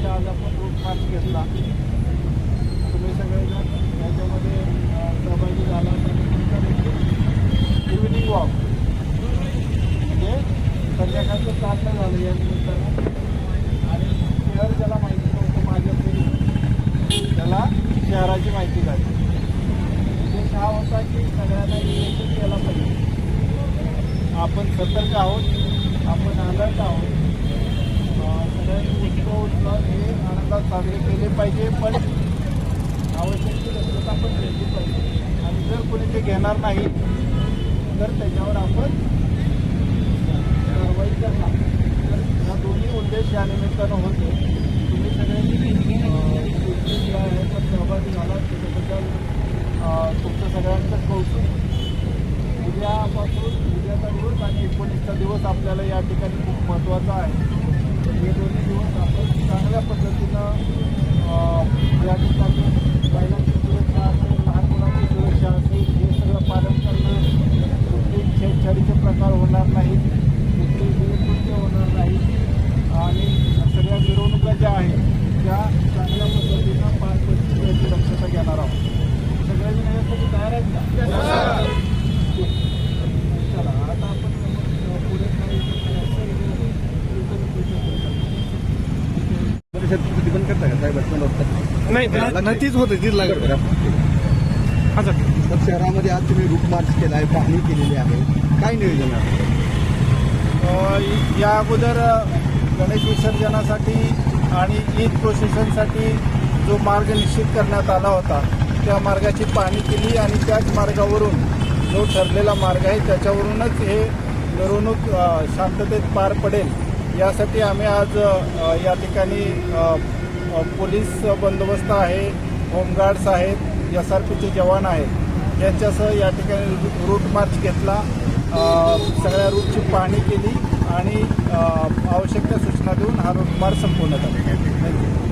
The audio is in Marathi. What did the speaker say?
आज आपण रूट मार्च घेतला. तुम्ही सगळेजण याच्यामध्ये सहभागी झाला. इव्हिनिंग वॉक म्हणजे संध्याकाळचं चालणं झालं या निमित्तानं. आणि शहर ज्याला माहिती नव्हतं माझ्या तरी त्याला शहराची माहिती झाली. उद्देश हा होता की सगळ्यांना इलेक्शन यायला पाहिजे. आपण सतर्क आहोत, आपण अलर्ट आहोत. सगळ्यांनी उत्सव हे आनंदात साजरे केले पाहिजे, पण आवश्यक ती दक्षता आपण घेतली पाहिजे. आणि जर कोणी ते घेणार नाही तर त्याच्यावर आपण कारवाई करणार. तर हा दोन्ही उद्देश या निमित्तानं होते. तुम्ही सगळ्यांनी जे आहे तर सहभागी झाला त्याच्याबद्दल तुमचं सगळ्यांचं कौतुक. उद्याचा दिवस आणि 19चा दिवस आपल्याला या ठिकाणी खूप महत्त्वाचा आहे. हे दोन्ही दिवस आपण चांगल्या पद्धतीनं या ठिकाणी महिलांची सुरक्षा असेल, लहान मुलांची सुरक्षा असेल, हे सगळं पालन करणं. कुठली छेडछाडीचे प्रकार होणार नाहीत, कुठली विकृत्य होणार नाहीत आणि सगळ्या मिरवणुका ज्या आहेत त्या चांगल्या पद्धतीनं पार पडतील याची दक्षता घेणार आहोत. सगळ्यांनी यासाठी तयार आहेत का? चला आता आपण पुढे प्रतिबंध करता का साहेब? नाही नक्कीच होतं तीच लागत. हां सर, शहरामध्ये आज तुम्ही रूट मार्च केला आहे, पाहणी केलेली आहे, काय नियोजन आहे? या अगोदर गणेश विसर्जनासाठी आणि ईद प्रोसेशनसाठी जो मार्ग निश्चित करण्यात आला होता त्या मार्गाची पाहणी केली आणि त्याच मार्गावरून जो ठरलेला मार्ग आहे त्याच्यावरूनच हे मिरवणूक शांततेत पार पडेल यासाठी आम्ही आज या ठिकाणी पोलीस बंदोबस्त आहे, होमगार्ड्स आहेत, SRPचे जवान आहेत, यांच्यासह या ठिकाणी रूट मार्च घेतला. सगळ्या रूटची पाहणी केली आणि आवश्यक त्या सूचना देऊन हा रूट मार्च संपवण्यात आला. थँक्यू.